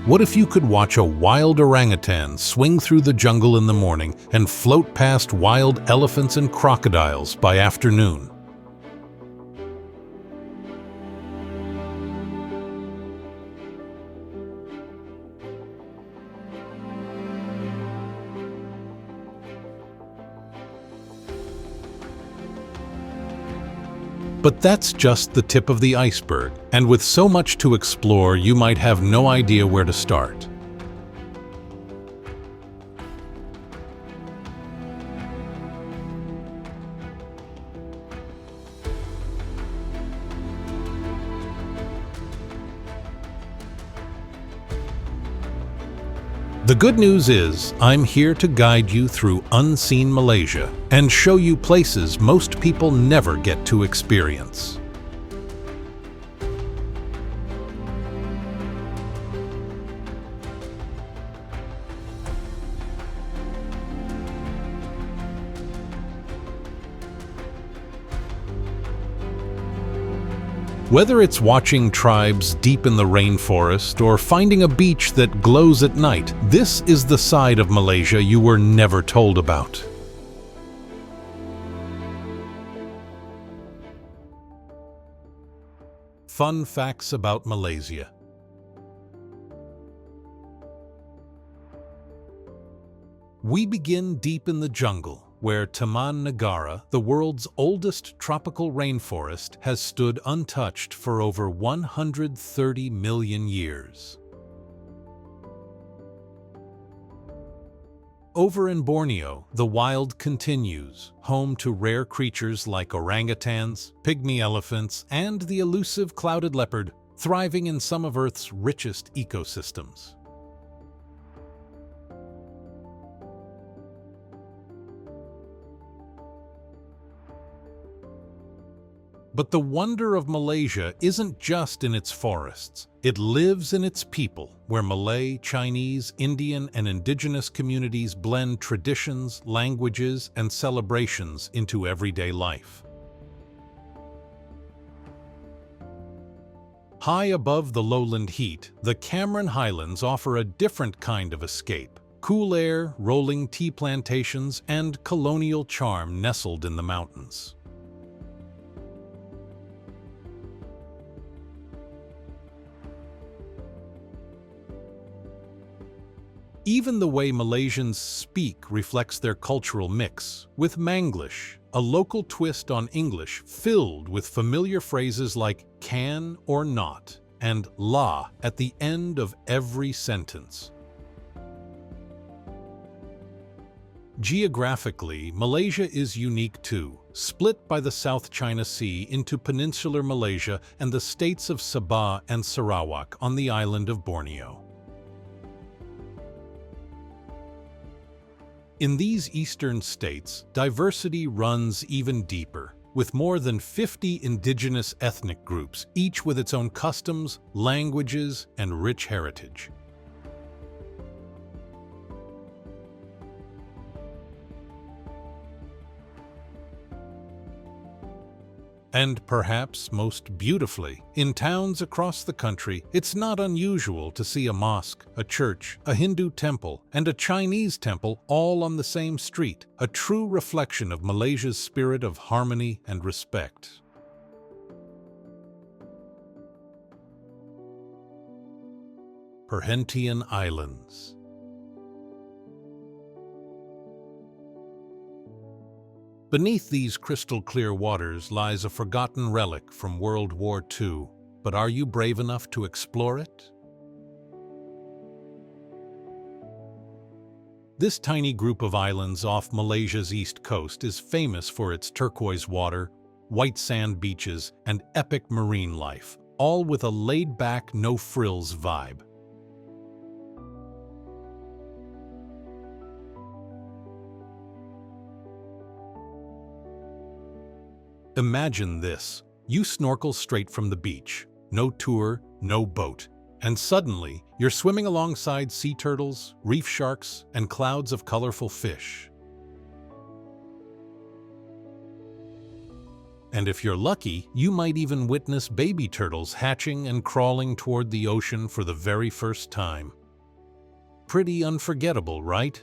What if you could watch a wild orangutan swing through the jungle in the morning and float past wild elephants and crocodiles by afternoon? But that's just the tip of the iceberg, and with so much to explore, you might have no idea where to start. The good news is, I'm here to guide you through unseen Malaysia and show you places most people never get to experience. Whether it's watching tribes deep in the rainforest or finding a beach that glows at night, this is the side of Malaysia you were never told about. Fun facts about Malaysia. We begin deep in the jungle, where Taman Negara, the world's oldest tropical rainforest, has stood untouched for over 130 million years. Over in Borneo, the wild continues, home to rare creatures like orangutans, pygmy elephants, and the elusive clouded leopard, thriving in some of Earth's richest ecosystems. But the wonder of Malaysia isn't just in its forests. It lives in its people, where Malay, Chinese, Indian, and indigenous communities blend traditions, languages, and celebrations into everyday life. High above the lowland heat, the Cameron Highlands offer a different kind of escape. Cool air, rolling tea plantations, and colonial charm nestled in the mountains. Even the way Malaysians speak reflects their cultural mix, with Manglish, a local twist on English filled with familiar phrases like can or not and la at the end of every sentence. Geographically, Malaysia is unique too, split by the South China Sea into peninsular Malaysia and the states of Sabah and Sarawak on the island of Borneo. In these eastern states, diversity runs even deeper, with more than 50 indigenous ethnic groups, each with its own customs, languages, and rich heritage. And perhaps most beautifully, in towns across the country, it's not unusual to see a mosque, a church, a Hindu temple, and a Chinese temple all on the same street, a true reflection of Malaysia's spirit of harmony and respect. Perhentian Islands. Beneath these crystal-clear waters lies a forgotten relic from World War II, but are you brave enough to explore it? This tiny group of islands off Malaysia's east coast is famous for its turquoise water, white sand beaches, and epic marine life, all with a laid-back, no-frills vibe. Imagine this. You snorkel straight from the beach. No tour, no boat. And suddenly, you're swimming alongside sea turtles, reef sharks, and clouds of colorful fish. And if you're lucky, you might even witness baby turtles hatching and crawling toward the ocean for the very first time. Pretty unforgettable, right?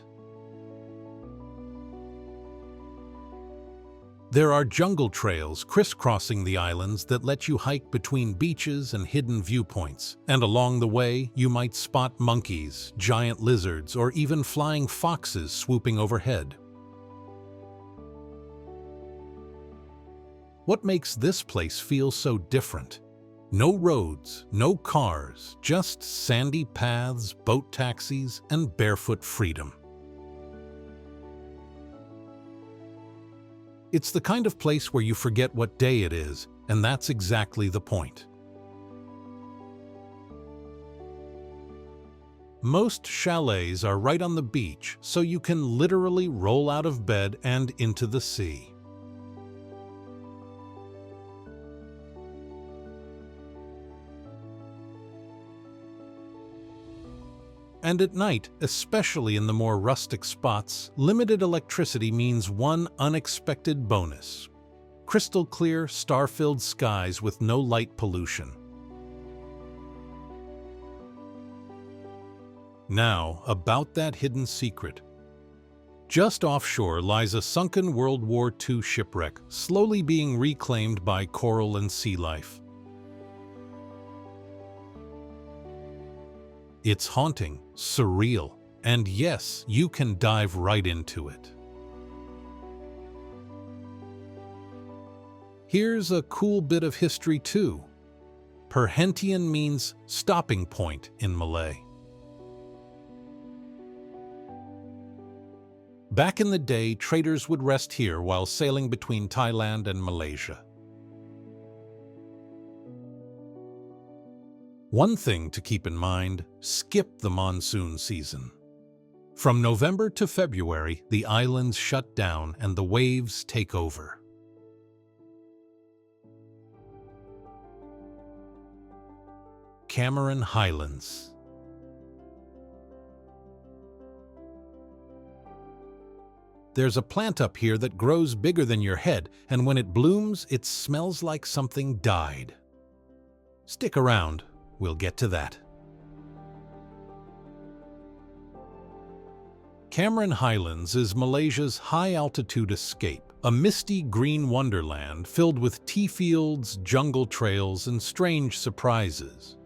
There are jungle trails crisscrossing the islands that let you hike between beaches and hidden viewpoints, and along the way you might spot monkeys, giant lizards, or even flying foxes swooping overhead. What makes this place feel so different? No roads, no cars, just sandy paths, boat taxis, and barefoot freedom. It's the kind of place where you forget what day it is, and that's exactly the point. Most chalets are right on the beach, so you can literally roll out of bed and into the sea. And at night, especially in the more rustic spots, limited electricity means one unexpected bonus: crystal clear, star-filled skies with no light pollution. Now, about that hidden secret. Just offshore lies a sunken World War II shipwreck, slowly being reclaimed by coral and sea life. It's haunting, surreal, and yes, you can dive right into it. Here's a cool bit of history too. Perhentian means stopping point in Malay. Back in the day, traders would rest here while sailing between Thailand and Malaysia. One thing to keep in mind: skip the monsoon season. From November to February, the islands shut down and the waves take over. Cameron Highlands. There's a plant up here that grows bigger than your head, and when it blooms, it smells like something died. Stick around. We'll get to that. Cameron Highlands is Malaysia's high-altitude escape, a misty green wonderland filled with tea fields, jungle trails, and strange surprises.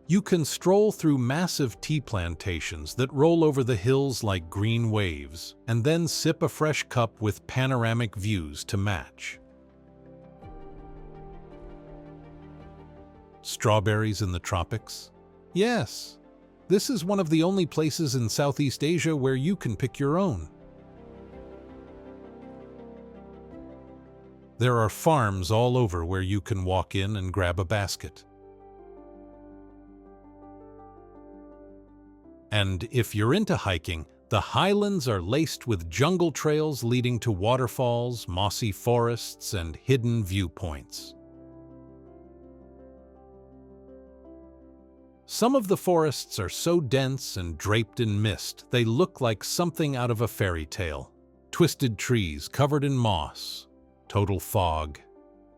You can stroll through massive tea plantations that roll over the hills like green waves, and then sip a fresh cup with panoramic views to match. Strawberries in the tropics? Yes, this is one of the only places in Southeast Asia where you can pick your own. There are farms all over where you can walk in and grab a basket. And if you're into hiking, the highlands are laced with jungle trails leading to waterfalls, mossy forests, and hidden viewpoints. Some of the forests are so dense and draped in mist, they look like something out of a fairy tale. Twisted trees covered in moss, total fog,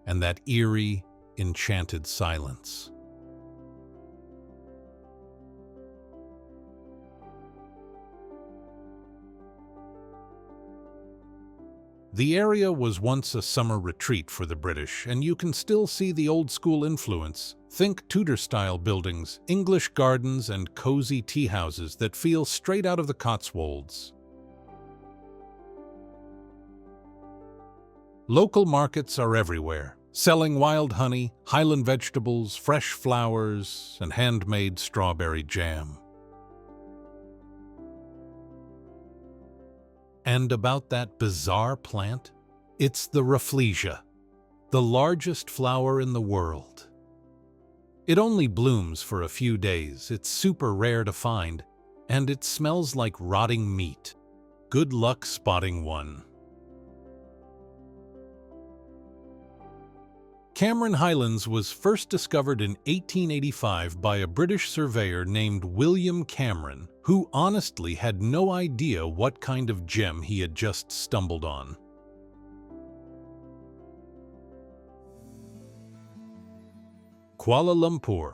and that eerie, enchanted silence. The area was once a summer retreat for the British, and you can still see the old-school influence. Think Tudor-style buildings, English gardens, and cozy tea houses that feel straight out of the Cotswolds. Local markets are everywhere, selling wild honey, highland vegetables, fresh flowers, and handmade strawberry jam. And about that bizarre plant? It's the Rafflesia, the largest flower in the world. It only blooms for a few days, it's super rare to find, and it smells like rotting meat. Good luck spotting one. Cameron Highlands was first discovered in 1885 by a British surveyor named William Cameron, who honestly had no idea what kind of gem he had just stumbled on. Kuala Lumpur.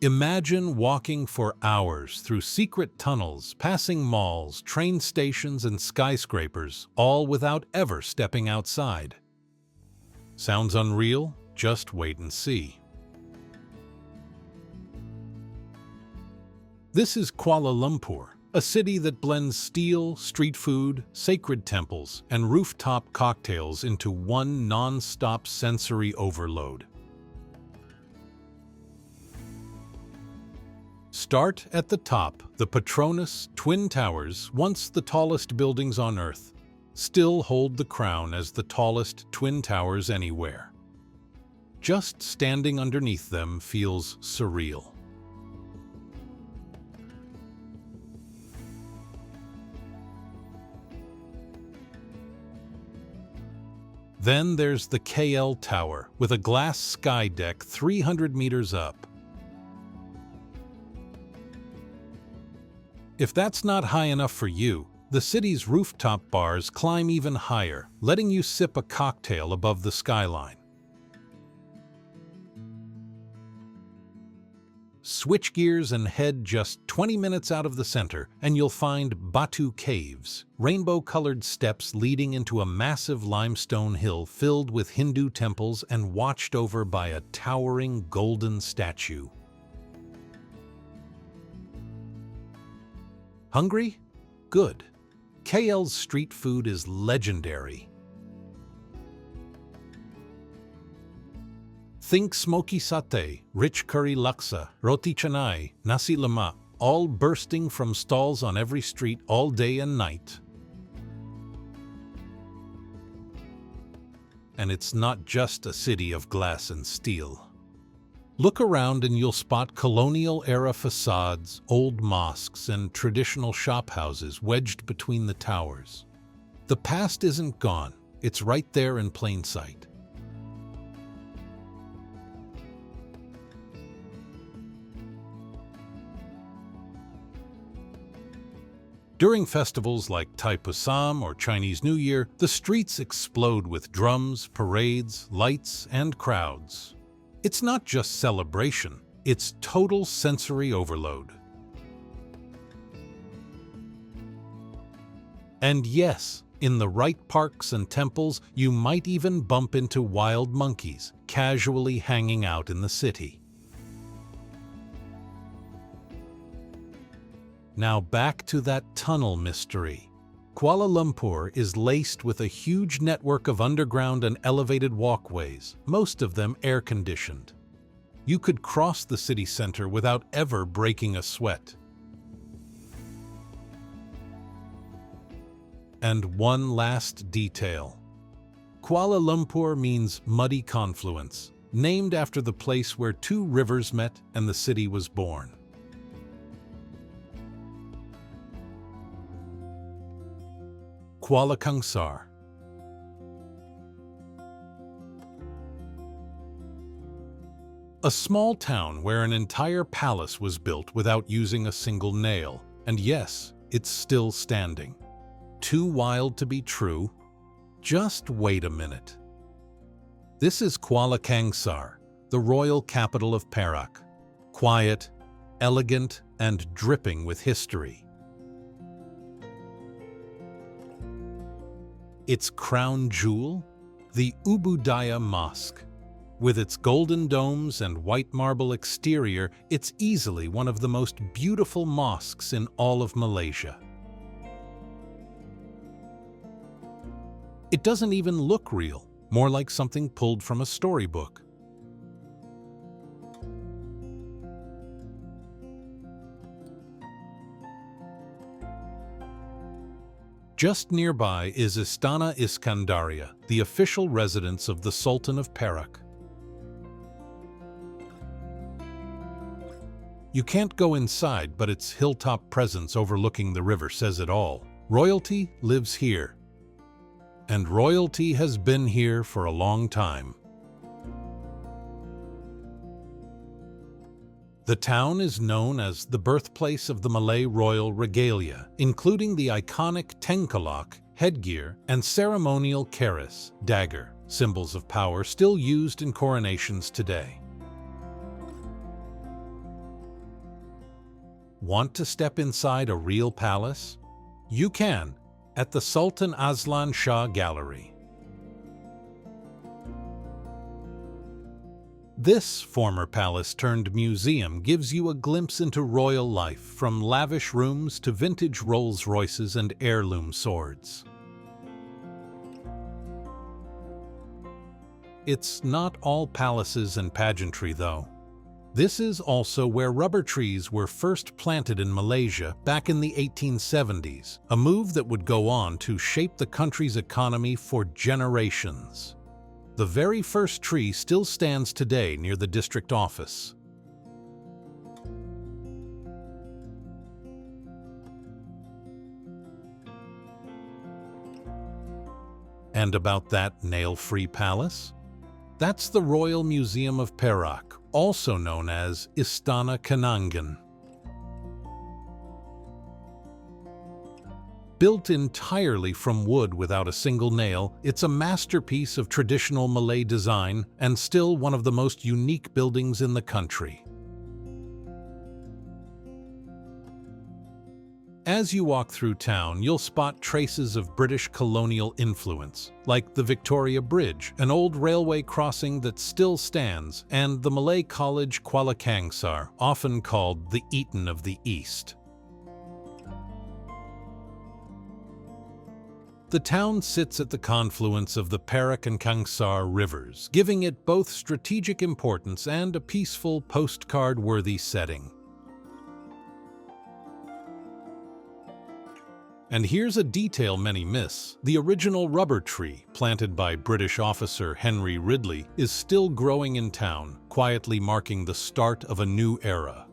Imagine walking for hours through secret tunnels, passing malls, train stations, and skyscrapers, all without ever stepping outside. Sounds unreal? Just wait and see. This is Kuala Lumpur, a city that blends steel, street food, sacred temples, and rooftop cocktails into one non-stop sensory overload. Start at the top. The Petronas Twin Towers, once the tallest buildings on Earth, still hold the crown as the tallest twin towers anywhere. Just standing underneath them feels surreal. Then there's the KL Tower, with a glass sky deck 300 meters up. If that's not high enough for you, the city's rooftop bars climb even higher, letting you sip a cocktail above the skyline. Switch gears and head just 20 minutes out of the center, and you'll find Batu Caves, rainbow-colored steps leading into a massive limestone hill filled with Hindu temples and watched over by a towering golden statue. Hungry? Good. KL's street food is legendary. Think smoky satay, rich curry laksa, roti canai, nasi lemak, all bursting from stalls on every street all day and night. And it's not just a city of glass and steel. Look around and you'll spot colonial-era facades, old mosques, and traditional shophouses wedged between the towers. The past isn't gone, it's right there in plain sight. During festivals like Thaipusam or Chinese New Year, the streets explode with drums, parades, lights, and crowds. It's not just celebration, it's total sensory overload. And yes, in the right parks and temples, you might even bump into wild monkeys casually hanging out in the city. Now back to that tunnel mystery. Kuala Lumpur is laced with a huge network of underground and elevated walkways, most of them air-conditioned. You could cross the city center without ever breaking a sweat. And one last detail. Kuala Lumpur means muddy confluence, named after the place where two rivers met and the city was born. Kuala Kangsar. A small town where an entire palace was built without using a single nail, and yes, it's still standing. Too wild to be true? Just wait a minute. This is Kuala Kangsar, the royal capital of Perak. Quiet, elegant, and dripping with history. Its crown jewel? The Ubudaya Mosque. With its golden domes and white marble exterior, it's easily one of the most beautiful mosques in all of Malaysia. It doesn't even look real, more like something pulled from a storybook. Just nearby is Istana Iskandaria, the official residence of the Sultan of Perak. You can't go inside, but its hilltop presence overlooking the river says it all. Royalty lives here, and royalty has been here for a long time. The town is known as the birthplace of the Malay royal regalia, including the iconic tengkolok, headgear, and ceremonial keris, dagger, symbols of power still used in coronations today. Want to step inside a real palace? You can, at the Sultan Azlan Shah Gallery. This former palace-turned-museum gives you a glimpse into royal life, from lavish rooms to vintage Rolls-Royces and heirloom swords. It's not all palaces and pageantry, though. This is also where rubber trees were first planted in Malaysia back in the 1870s, a move that would go on to shape the country's economy for generations. The very first tree still stands today near the district office. And about that nail-free palace? That's the Royal Museum of Perak, also known as Istana Kenangan. Built entirely from wood without a single nail, it's a masterpiece of traditional Malay design and still one of the most unique buildings in the country. As you walk through town, you'll spot traces of British colonial influence, like the Victoria Bridge, an old railway crossing that still stands, and the Malay College Kuala Kangsar, often called the Eton of the East. The town sits at the confluence of the Perak and Kangsar rivers, giving it both strategic importance and a peaceful, postcard-worthy setting. And here's a detail many miss. The original rubber tree, planted by British officer Henry Ridley, is still growing in town, quietly marking the start of a new era.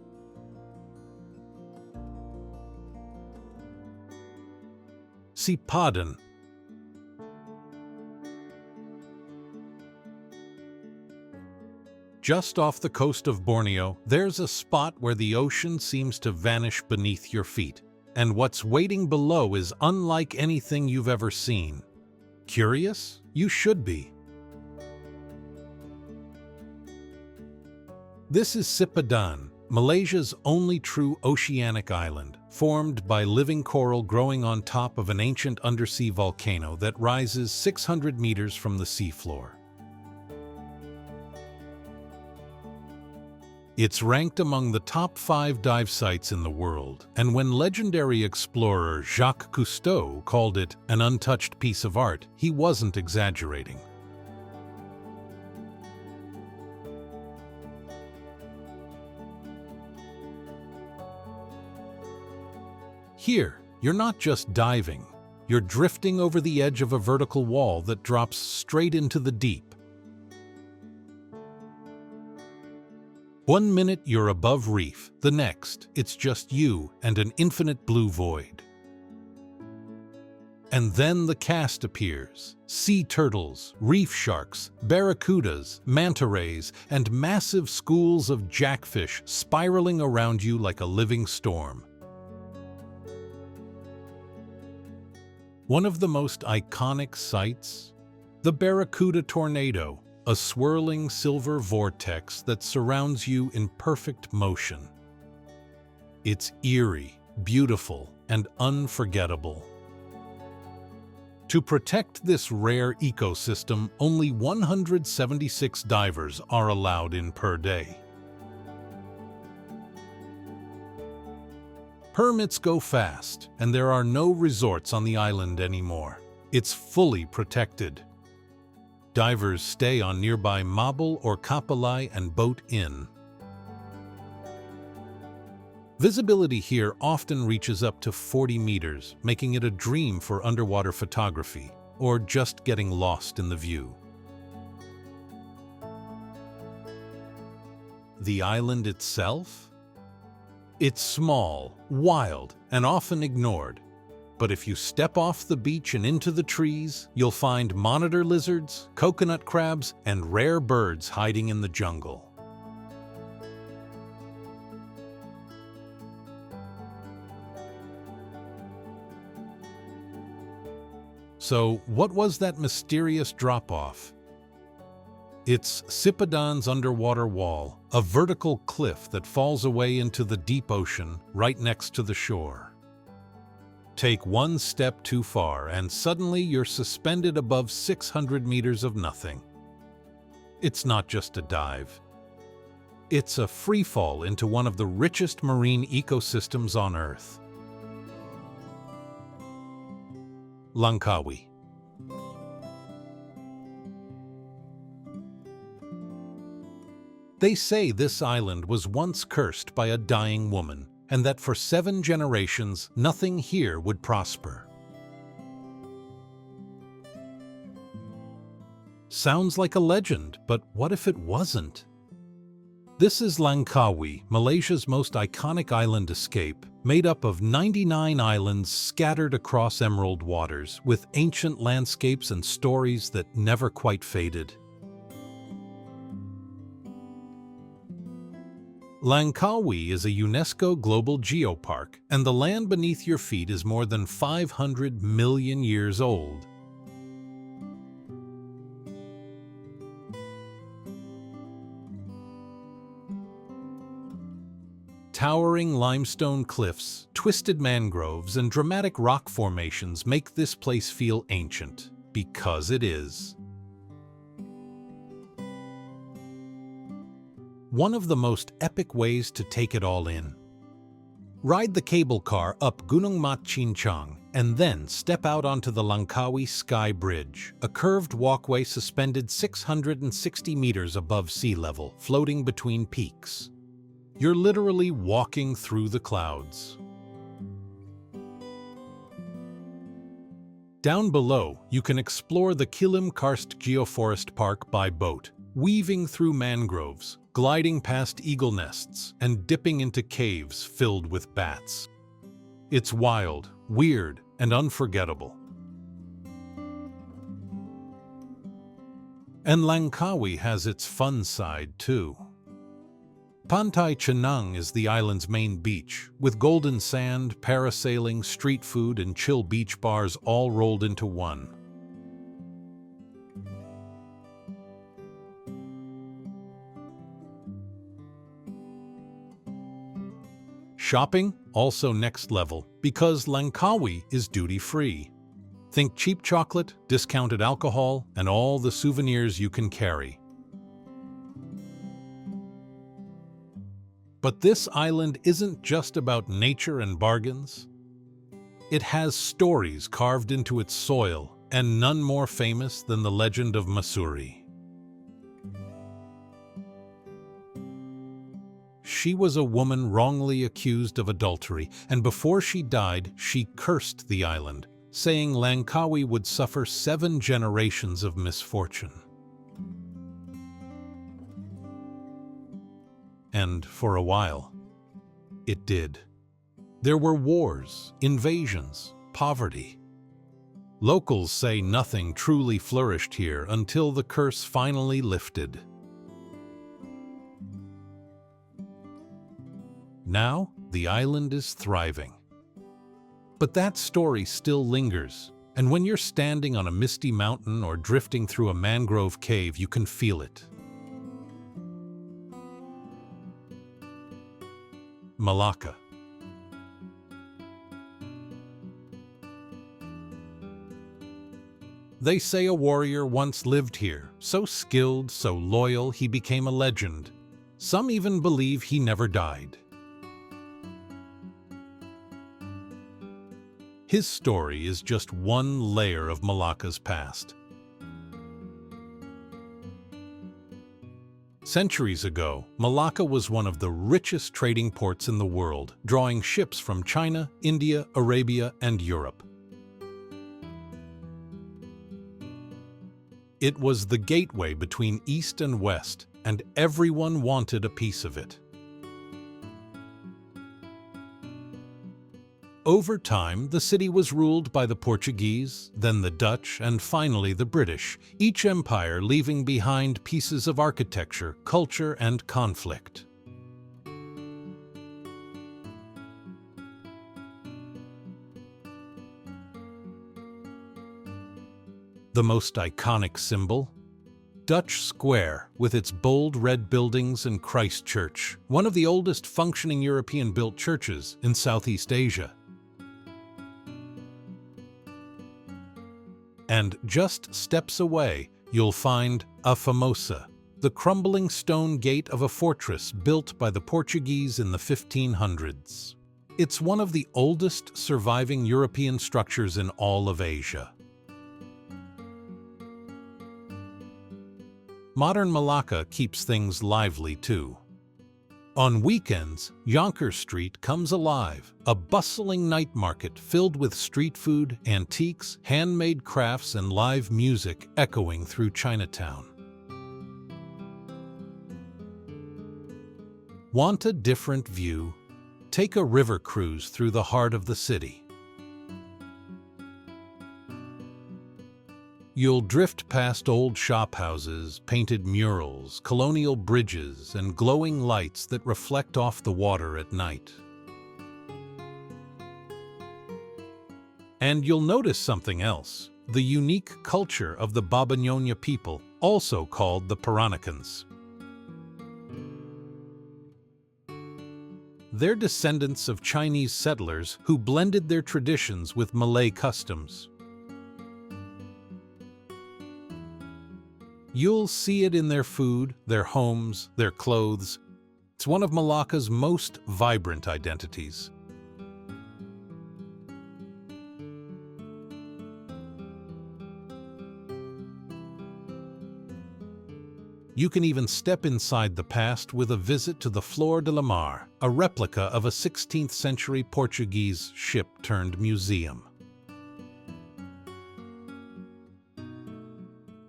Sipadan. Just off the coast of Borneo, there's a spot where the ocean seems to vanish beneath your feet, and what's waiting below is unlike anything you've ever seen. Curious? You should be. This is Sipadan, Malaysia's only true oceanic island, formed by living coral growing on top of an ancient undersea volcano that rises 600 meters from the seafloor. It's ranked among the top 5 dive sites in the world, and when legendary explorer Jacques Cousteau called it an untouched piece of art, he wasn't exaggerating. Here, you're not just diving, you're drifting over the edge of a vertical wall that drops straight into the deep. One minute you're above reef, the next, it's just you and an infinite blue void. And then the cast appears. Sea turtles, reef sharks, barracudas, manta rays, and massive schools of jackfish spiraling around you like a living storm. One of the most iconic sights? The Barracuda tornado, a swirling silver vortex that surrounds you in perfect motion. It's eerie, beautiful, and unforgettable. To protect this rare ecosystem, only 176 divers are allowed in per day. Permits go fast, and there are no resorts on the island anymore. It's fully protected. Divers stay on nearby Mabel or Kapalai and boat in. Visibility here often reaches up to 40 meters, making it a dream for underwater photography or just getting lost in the view. The island itself? It's small, wild, and often ignored. But if you step off the beach and into the trees, you'll find monitor lizards, coconut crabs, and rare birds hiding in the jungle. So, what was that mysterious drop-off? It's Sipadan's underwater wall, a vertical cliff that falls away into the deep ocean right next to the shore. Take one step too far and suddenly you're suspended above 600 meters of nothing. It's not just a dive. It's a free fall into one of the richest marine ecosystems on Earth. Langkawi. They say this island was once cursed by a dying woman, and that for 7 generations nothing here would prosper. Sounds like a legend, but what if it wasn't? This is Langkawi, Malaysia's most iconic island escape, made up of 99 islands scattered across emerald waters, with ancient landscapes and stories that never quite faded. Langkawi is a UNESCO Global Geopark, and the land beneath your feet is more than 500 million years old. Towering limestone cliffs, twisted mangroves, and dramatic rock formations make this place feel ancient, because it is. One of the most epic ways to take it all in. Ride the cable car up Gunung Mat Chincang and then step out onto the Langkawi Sky Bridge, a curved walkway suspended 660 meters above sea level, floating between peaks. You're literally walking through the clouds. Down below, you can explore the Kilim Karst Geoforest Park by boat, weaving through mangroves, gliding past eagle nests, and dipping into caves filled with bats. It's wild, weird, and unforgettable. And Langkawi has its fun side too. Pantai Cenang is the island's main beach, with golden sand, parasailing, street food, and chill beach bars all rolled into one. Shopping, also next level, because Langkawi is duty-free. Think cheap chocolate, discounted alcohol, and all the souvenirs you can carry. But this island isn't just about nature and bargains. It has stories carved into its soil, and none more famous than the legend of Masuri. She was a woman wrongly accused of adultery, and before she died, she cursed the island, saying Langkawi would suffer 7 generations of misfortune. And for a while, it did. There were wars, invasions, poverty. Locals say nothing truly flourished here until the curse finally lifted. Now, the island is thriving. But that story still lingers, and when you're standing on a misty mountain or drifting through a mangrove cave, you can feel it. Malacca. They say a warrior once lived here, so skilled, so loyal, he became a legend. Some even believe he never died. His story is just one layer of Malacca's past. Centuries ago, Malacca was one of the richest trading ports in the world, drawing ships from China, India, Arabia, and Europe. It was the gateway between East and West, and everyone wanted a piece of it. Over time, the city was ruled by the Portuguese, then the Dutch, and finally the British, each empire leaving behind pieces of architecture, culture, and conflict. The most iconic symbol? Dutch Square, with its bold red buildings and Christ Church, one of the oldest functioning European-built churches in Southeast Asia. And just steps away, you'll find a Famosa, the crumbling stone gate of a fortress built by the Portuguese in the 1500s. It's one of the oldest surviving European structures in all of Asia. Modern Malacca keeps things lively too. On weekends, Yonkers Street comes alive, a bustling night market filled with street food, antiques, handmade crafts, and live music echoing through Chinatown. Want a different view? Take a river cruise through the heart of the city. You'll drift past old shophouses, painted murals, colonial bridges, and glowing lights that reflect off the water at night. And you'll notice something else, the unique culture of the Babanyonya people, also called the Perhentians. They're descendants of Chinese settlers who blended their traditions with Malay customs. You'll see it in their food, their homes, their clothes. It's one of Malacca's most vibrant identities. You can even step inside the past with a visit to the Flor de la Mar, a replica of a 16th century Portuguese ship turned museum.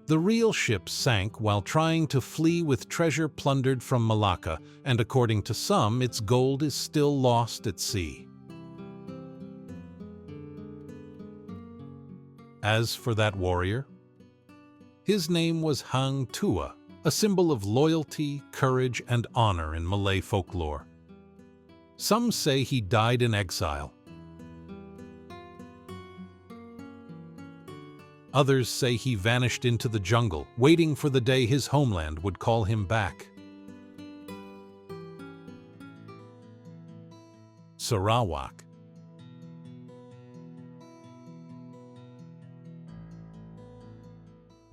The real ship sank while trying to flee with treasure plundered from Malacca, and according to some, its gold is still lost at sea. As for that warrior, his name was Hang Tuah, a symbol of loyalty, courage, and honor in Malay folklore. Some say he died in exile. Others say he vanished into the jungle, waiting for the day his homeland would call him back. Sarawak.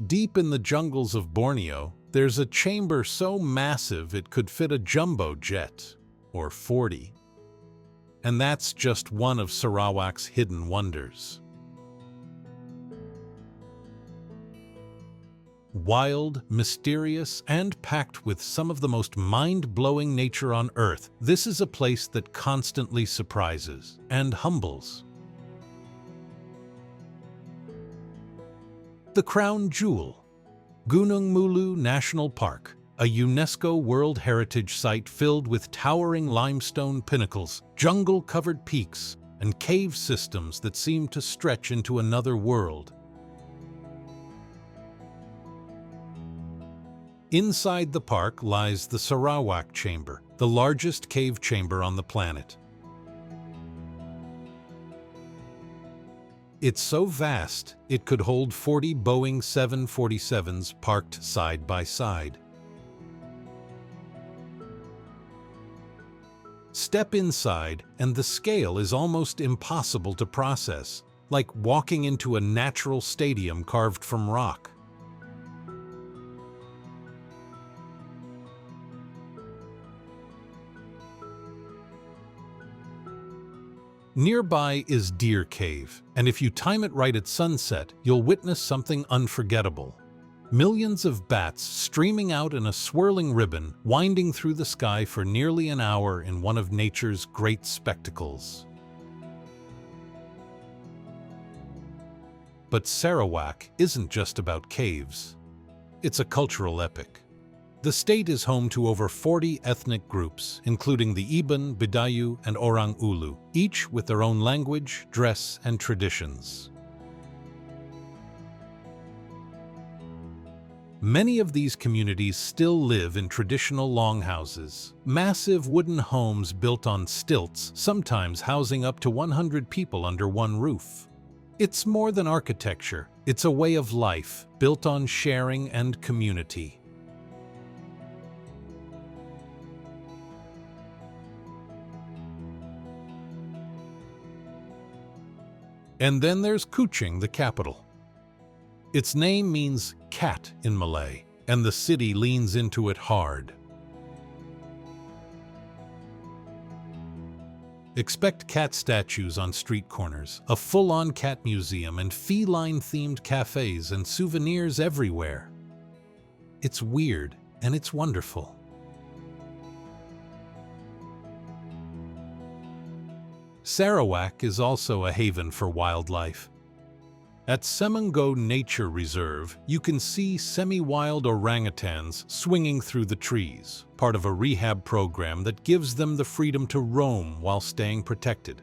Deep in the jungles of Borneo, there's a chamber so massive it could fit a jumbo jet, or 40. And that's just one of Sarawak's hidden wonders. Wild, mysterious, and packed with some of the most mind-blowing nature on Earth, this is a place that constantly surprises and humbles. The crown jewel, Gunung Mulu National Park, a UNESCO World Heritage Site filled with towering limestone pinnacles, jungle-covered peaks, and cave systems that seem to stretch into another world. Inside the park lies the Sarawak Chamber, the largest cave chamber on the planet. It's so vast, it could hold 40 Boeing 747s parked side by side. Step inside, and the scale is almost impossible to process, like walking into a natural stadium carved from rock. Nearby is Deer Cave, and if you time it right at sunset, you'll witness something unforgettable. Millions of bats streaming out in a swirling ribbon, winding through the sky for nearly an hour in one of nature's great spectacles. But Sarawak isn't just about caves. It's a cultural epic. The state is home to over 40 ethnic groups, including the Iban, Bidayu, and Orang Ulu, each with their own language, dress, and traditions. Many of these communities still live in traditional longhouses, massive wooden homes built on stilts, sometimes housing up to 100 people under one roof. It's more than architecture, it's a way of life built on sharing and community. And then there's Kuching, the capital. Its name means cat in Malay, and the city leans into it hard. Expect cat statues on street corners, a full-on cat museum, and feline-themed cafes and souvenirs everywhere. It's weird, and it's wonderful. Sarawak is also a haven for wildlife. At Semengo Nature Reserve, you can see semi-wild orangutans swinging through the trees, part of a rehab program that gives them the freedom to roam while staying protected.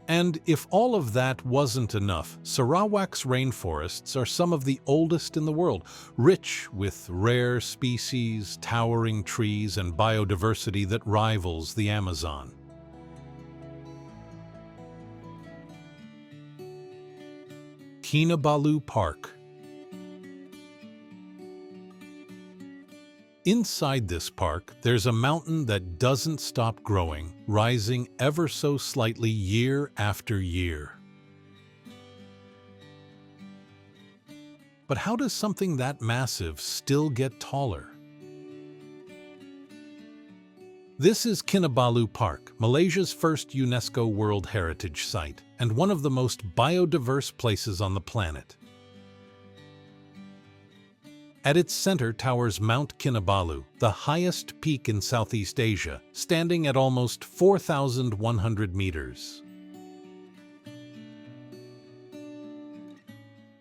And if all of that wasn't enough, Sarawak's rainforests are some of the oldest in the world, rich with rare species, towering trees, and biodiversity that rivals the Amazon. Kinabalu Park. Inside this park, there's a mountain that doesn't stop growing, rising ever so slightly year after year. But how does something that massive still get taller? This is Kinabalu Park, Malaysia's first UNESCO World Heritage Site, and one of the most biodiverse places on the planet. At its center towers Mount Kinabalu, the highest peak in Southeast Asia, standing at almost 4,100 meters.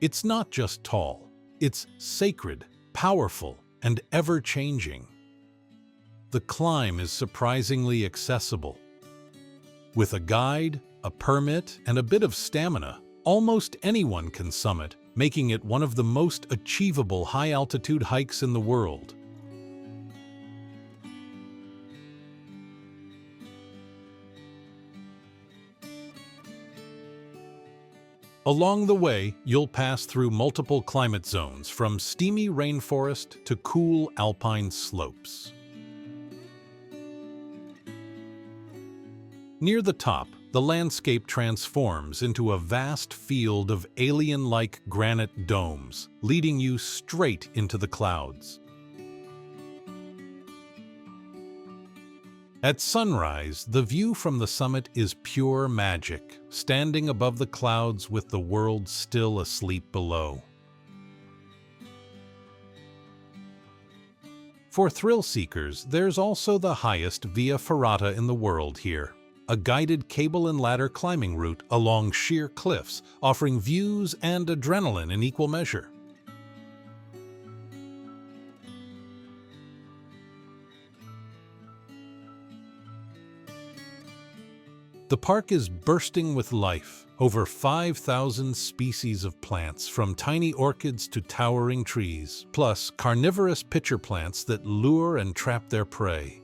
It's not just tall, it's sacred, powerful, and ever-changing. The climb is surprisingly accessible. With a guide, a permit, and a bit of stamina, almost anyone can summit, making it one of the most achievable high-altitude hikes in the world. Along the way, you'll pass through multiple climate zones, from steamy rainforest to cool alpine slopes. Near the top, the landscape transforms into a vast field of alien-like granite domes, leading you straight into the clouds. At sunrise, the view from the summit is pure magic, standing above the clouds with the world still asleep below. For thrill seekers, there's also the highest via ferrata in the world here. A guided cable and ladder climbing route along sheer cliffs, offering views and adrenaline in equal measure. The park is bursting with life. Over 5,000 species of plants, from tiny orchids to towering trees, plus carnivorous pitcher plants that lure and trap their prey.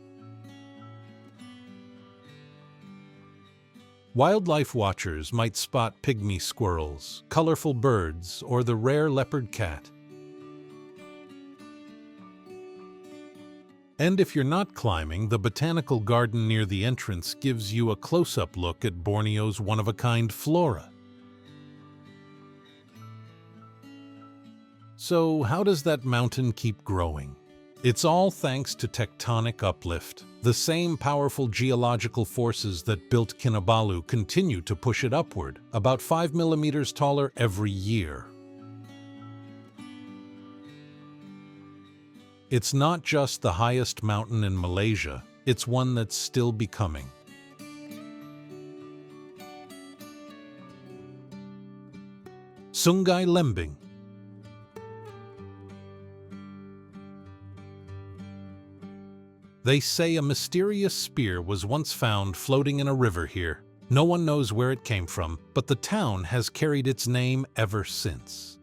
Wildlife watchers might spot pygmy squirrels, colorful birds, or the rare leopard cat. And if you're not climbing, the botanical garden near the entrance gives you a close-up look at Borneo's one-of-a-kind flora. So how does that mountain keep growing? It's all thanks to tectonic uplift. The same powerful geological forces that built Kinabalu continue to push it upward, about 5 millimeters taller every year. It's not just the highest mountain in Malaysia, it's one that's still becoming. Sungai Lembing. They say a mysterious spear was once found floating in a river here. No one knows where it came from, but the town has carried its name ever since.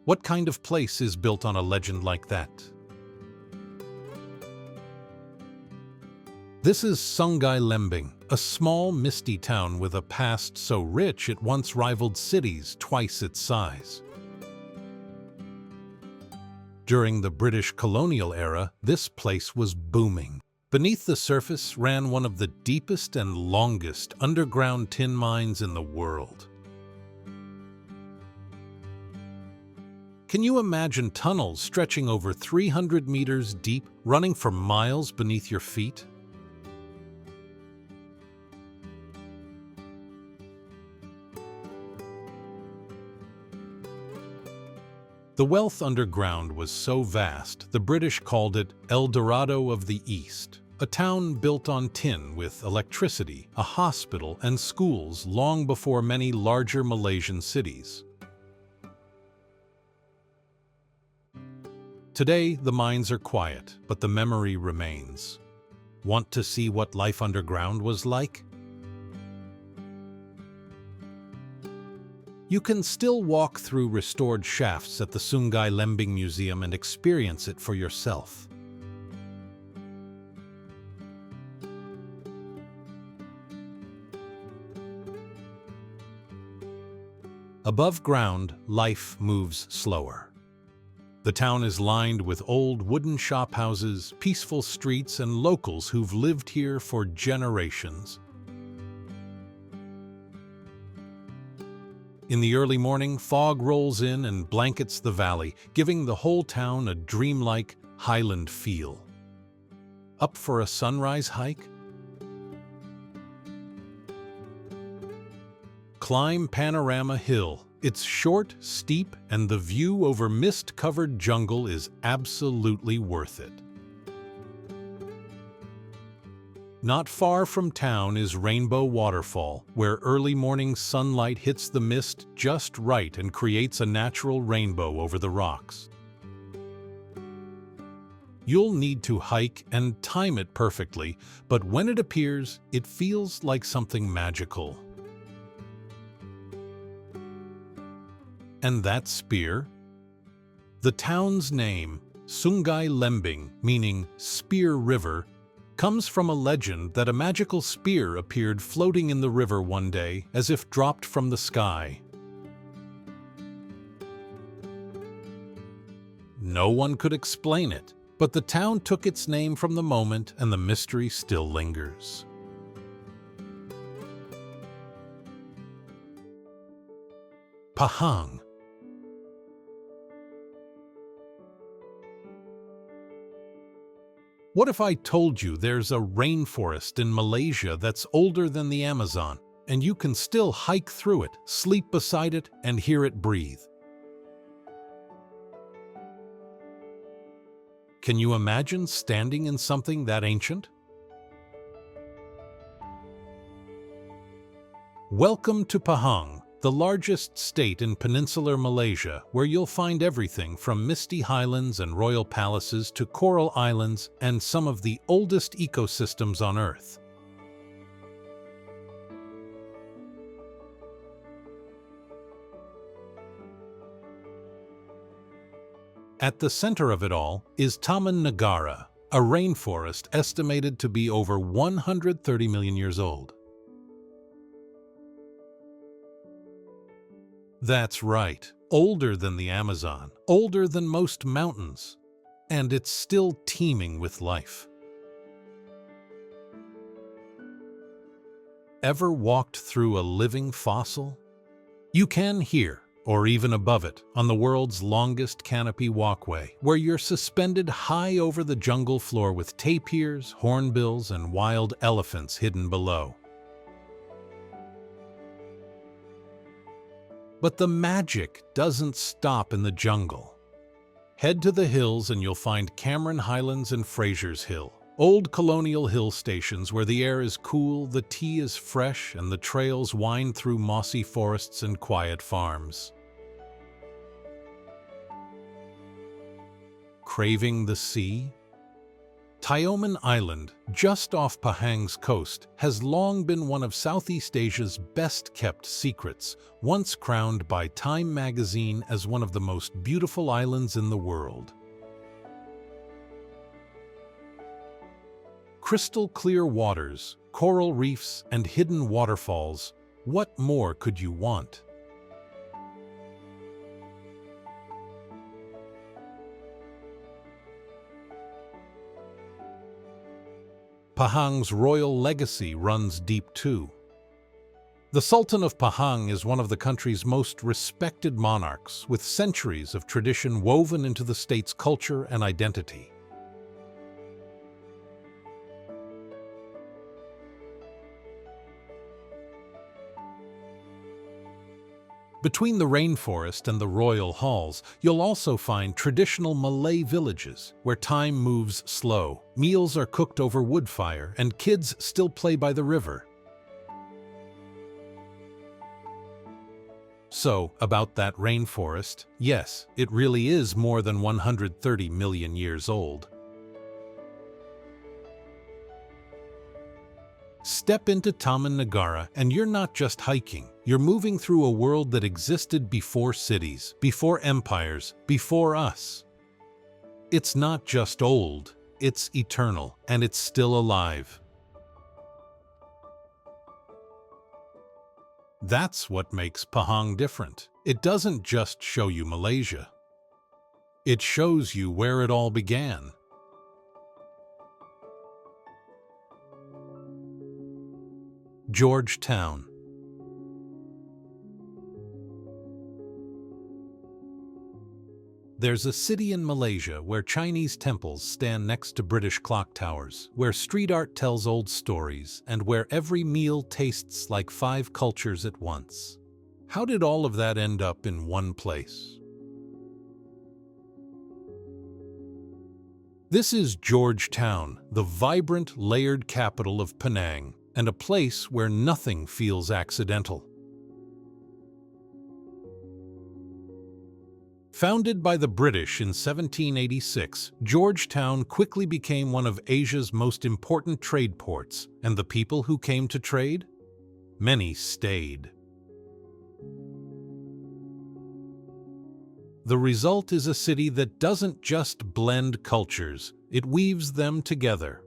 What kind of place is built on a legend like that? This is Sungai Lembing, a small, misty town with a past so rich it once rivaled cities twice its size. During the British colonial era, this place was booming. Beneath the surface ran one of the deepest and longest underground tin mines in the world. Can you imagine tunnels stretching over 300 meters deep, running for miles beneath your feet? The wealth underground was so vast, the British called it El Dorado of the East, a town built on tin with electricity, a hospital, and schools long before many larger Malaysian cities. Today, the mines are quiet, but the memory remains. Want to see what life underground was like? You can still walk through restored shafts at the Sungai Lembing Museum and experience it for yourself. Above ground, life moves slower. The town is lined with old wooden shophouses, peaceful streets, and locals who've lived here for generations. In the early morning, fog rolls in and blankets the valley, giving the whole town a dreamlike highland feel. Up for a sunrise hike? Climb Panorama Hill. It's short, steep, and the view over mist-covered jungle is absolutely worth it. Not far from town is Rainbow Waterfall, where early morning sunlight hits the mist just right and creates a natural rainbow over the rocks. You'll need to hike and time it perfectly, but when it appears, it feels like something magical. And that spear? The town's name, Sungai Lembing, meaning Spear River, comes from a legend that a magical spear appeared floating in the river one day as if dropped from the sky. No one could explain it, but the town took its name from the moment and the mystery still lingers. Pahang. What if I told you there's a rainforest in Malaysia that's older than the Amazon, and you can still hike through it, sleep beside it, and hear it breathe? Can you imagine standing in something that ancient? Welcome to Pahang, the largest state in peninsular Malaysia, where you'll find everything from misty highlands and royal palaces to coral islands and some of the oldest ecosystems on Earth. At the center of it all is Taman Negara, a rainforest estimated to be over 130 million years old. That's right, older than the Amazon, older than most mountains, and it's still teeming with life. Ever walked through a living fossil? You can here, or even above it, on the world's longest canopy walkway, where you're suspended high over the jungle floor with tapirs, hornbills, and wild elephants hidden below. But the magic doesn't stop in the jungle. Head to the hills and you'll find Cameron Highlands and Fraser's Hill, old colonial hill stations where the air is cool, the tea is fresh, and the trails wind through mossy forests and quiet farms. Craving the sea? Taman Island, just off Pahang's coast, has long been one of Southeast Asia's best-kept secrets, once crowned by Time magazine as one of the most beautiful islands in the world. Crystal-clear waters, coral reefs, and hidden waterfalls, what more could you want? Pahang's royal legacy runs deep too. The Sultan of Pahang is one of the country's most respected monarchs, with centuries of tradition woven into the state's culture and identity. Between the rainforest and the royal halls, you'll also find traditional Malay villages, where time moves slow, meals are cooked over wood fire, and kids still play by the river. So, about that rainforest, yes, it really is more than 130 million years old. Step into Taman Negara and you're not just hiking, you're moving through a world that existed before cities, before empires, before us. It's not just old, it's eternal, and it's still alive. That's what makes Pahang different. It doesn't just show you Malaysia. It shows you where it all began. Georgetown. There's a city in Malaysia where Chinese temples stand next to British clock towers, where street art tells old stories, and where every meal tastes like 5 cultures at once. How did all of that end up in one place? This is Georgetown, the vibrant, layered capital of Penang, and a place where nothing feels accidental. Founded by the British in 1786, Georgetown quickly became one of Asia's most important trade ports, and the people who came to trade? Many stayed. The result is a city that doesn't just blend cultures, it weaves them together.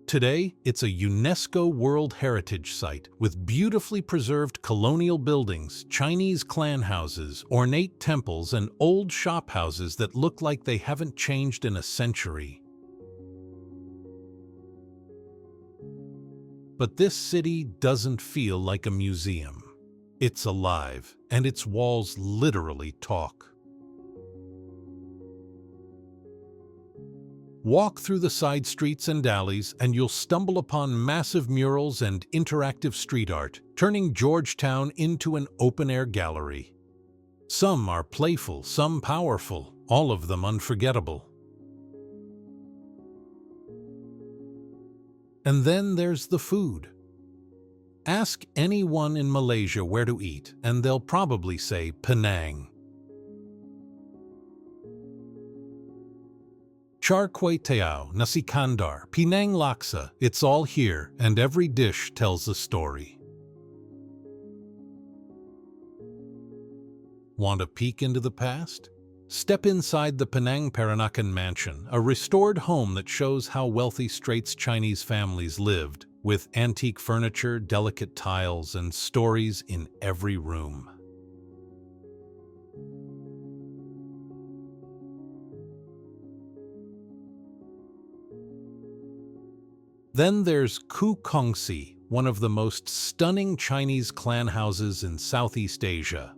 Today, it's a UNESCO World Heritage Site with beautifully preserved colonial buildings, Chinese clan houses, ornate temples, and old shop houses that look like they haven't changed in a century. But this city doesn't feel like a museum. It's alive, and its walls literally talk. Walk through the side streets and alleys, and you'll stumble upon massive murals and interactive street art, turning Georgetown into an open-air gallery. Some are playful, some powerful, all of them unforgettable. And then there's the food. Ask anyone in Malaysia where to eat, and they'll probably say Penang. Char kway teow, nasi kandar, Penang laksa, it's all here, and every dish tells a story. Want a peek into the past? Step inside the Penang Peranakan Mansion, a restored home that shows how wealthy Straits Chinese families lived, with antique furniture, delicate tiles, and stories in every room. Then there's Ku Kongsi, one of the most stunning Chinese clan houses in Southeast Asia.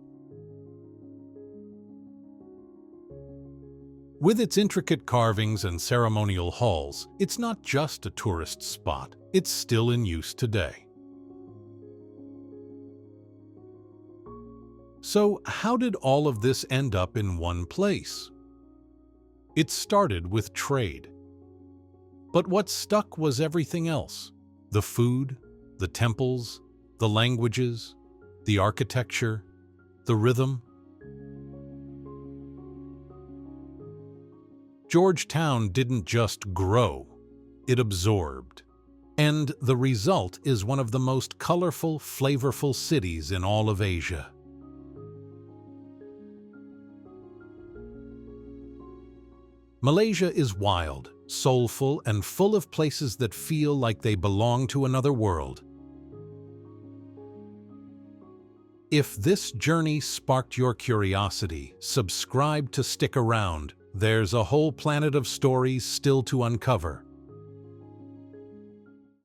With its intricate carvings and ceremonial halls, it's not just a tourist spot, it's still in use today. So, how did all of this end up in one place? It started with trade. But what stuck was everything else: the food, the temples, the languages, the architecture, the rhythm. Georgetown didn't just grow, it absorbed. And the result is one of the most colorful, flavorful cities in all of Asia. Malaysia is wild, soulful, and full of places that feel like they belong to another world. If this journey sparked your curiosity, subscribe to stick around. There's a whole planet of stories still to uncover.